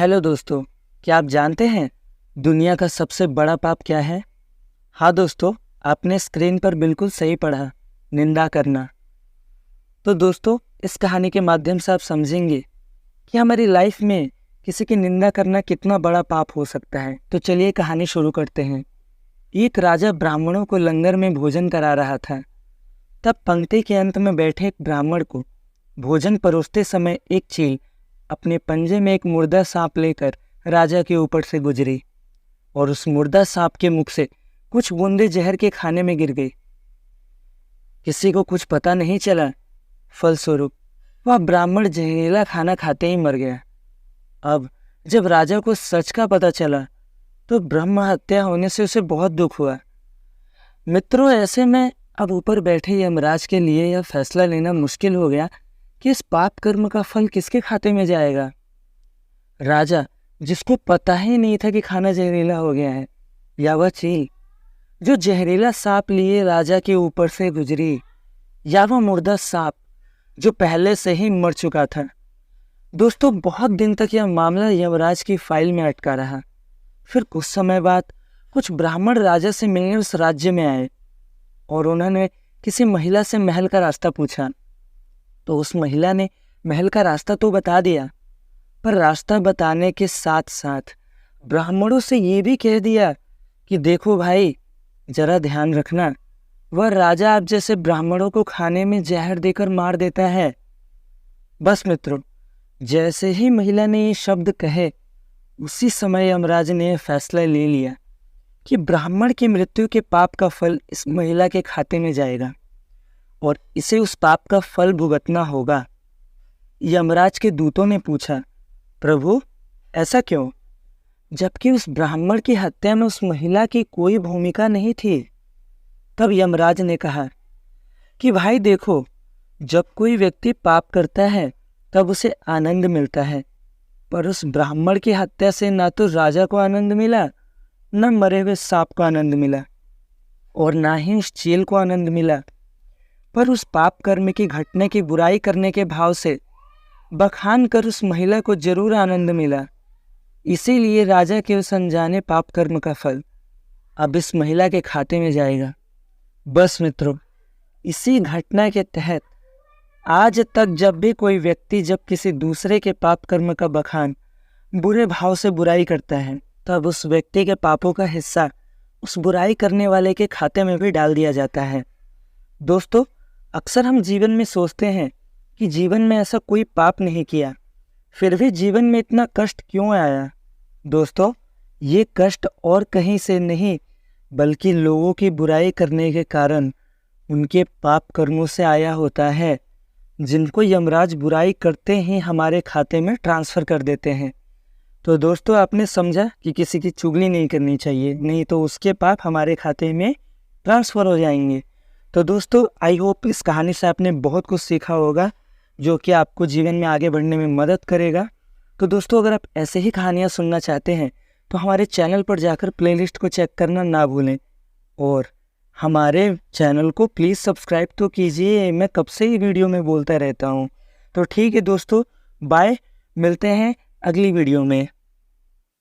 Hello दोस्तों, क्या आप जानते हैं दुनिया का सबसे बड़ा पाप क्या है? हाँ दोस्तों, आपने स्क्रीन पर बिल्कुल सही पढ़ा, निंदा करना। तो दोस्तों, इस कहानी के माध्यम से आप समझेंगे कि हमारी लाइफ में किसी की निंदा करना कितना बड़ा पाप हो सकता है। तो चलिए कहानी शुरू करते हैं। एक राजा ब्राह्मणों को लंगर में भोजन करा रहा था। तब पंक्ति के अंत में बैठे एक ब्राह्मण को भोजन परोसते समय एक चील अपने पंजे में एक मुर्दा सांप लेकर राजा के ऊपर से गुजरी और उस मुर्दा सांप के मुख से कुछ बूंदे जहर के खाने में गिर गई। किसी को कुछ पता नहीं चला। फलस्वरूप वह ब्राह्मण जहरीला खाना खाते ही मर गया। अब जब राजा को सच का पता चला तो ब्रह्म हत्या होने से उसे बहुत दुख हुआ। मित्रों, ऐसे में अब ऊपर बैठे यमराज के लिए यह फैसला लेना मुश्किल हो गया कि इस पाप कर्म का फल किसके खाते में जाएगा। राजा, जिसको पता ही नहीं था कि खाना जहरीला हो गया है, या वह चील जो जहरीला सांप लिए राजा के ऊपर से गुजरी, या वह मुर्दा सांप जो पहले से ही मर चुका था। दोस्तों, बहुत दिन तक यह मामला यमराज की फाइल में अटका रहा। फिर कुछ समय बाद कुछ ब्राह्मण राजा से मिलने उस राज्य में आए और उन्होंने किसी महिला से महल का रास्ता पूछा। तो उस महिला ने महल का रास्ता तो बता दिया, पर रास्ता बताने के साथ साथ ब्राह्मणों से ये भी कह दिया कि देखो भाई, जरा ध्यान रखना, वह राजा आप जैसे ब्राह्मणों को खाने में जहर देकर मार देता है। बस मित्रों, जैसे ही महिला ने ये शब्द कहे, उसी समय यमराज ने फैसला ले लिया कि ब्राह्मण की मृत्यु के पाप का फल इस महिला के खाते में जाएगा और इसे उस पाप का फल भुगतना होगा। यमराज के दूतों ने पूछा, प्रभु, ऐसा क्यों, जबकि उस ब्राह्मण की हत्या में उस महिला की कोई भूमिका नहीं थी। तब यमराज ने कहा कि भाई देखो, जब कोई व्यक्ति पाप करता है तब उसे आनंद मिलता है, पर उस ब्राह्मण की हत्या से ना तो राजा को आनंद मिला, न मरे हुए सांप को आनंद मिला, और ना ही उस चील को आनंद मिला, पर उस पाप कर्म की घटने की बुराई करने के भाव से बखान कर उस महिला को जरूर आनंद मिला। इसीलिए राजा के उस अनजाने पाप कर्म का फल अब इस महिला के खाते में जाएगा। बस मित्रों, इसी घटना के तहत आज तक जब भी कोई व्यक्ति जब किसी दूसरे के पाप कर्म का बखान बुरे भाव से बुराई करता है, तब उस व्यक्ति के पापों का हिस्सा उस बुराई करने वाले के खाते में भी डाल दिया जाता है। दोस्तों, अक्सर हम जीवन में सोचते हैं कि जीवन में ऐसा कोई पाप नहीं किया, फिर भी जीवन में इतना कष्ट क्यों आया। दोस्तों, ये कष्ट और कहीं से नहीं बल्कि लोगों की बुराई करने के कारण उनके पाप कर्मों से आया होता है, जिनको यमराज बुराई करते ही हमारे खाते में ट्रांसफ़र कर देते हैं। तो दोस्तों, आपने समझा कि किसी की चुगली नहीं करनी चाहिए, नहीं तो उसके पाप हमारे खाते में ट्रांसफ़र हो जाएंगे। तो दोस्तों, आई होप इस कहानी से आपने बहुत कुछ सीखा होगा जो कि आपको जीवन में आगे बढ़ने में मदद करेगा। तो दोस्तों, अगर आप ऐसे ही कहानियाँ सुनना चाहते हैं तो हमारे चैनल पर जाकर प्लेलिस्ट को चेक करना ना भूलें और हमारे चैनल को प्लीज़ सब्सक्राइब तो कीजिए। मैं कब से ही वीडियो में बोलता रहता हूँ। तो ठीक है दोस्तों, बाय, मिलते हैं अगली वीडियो में।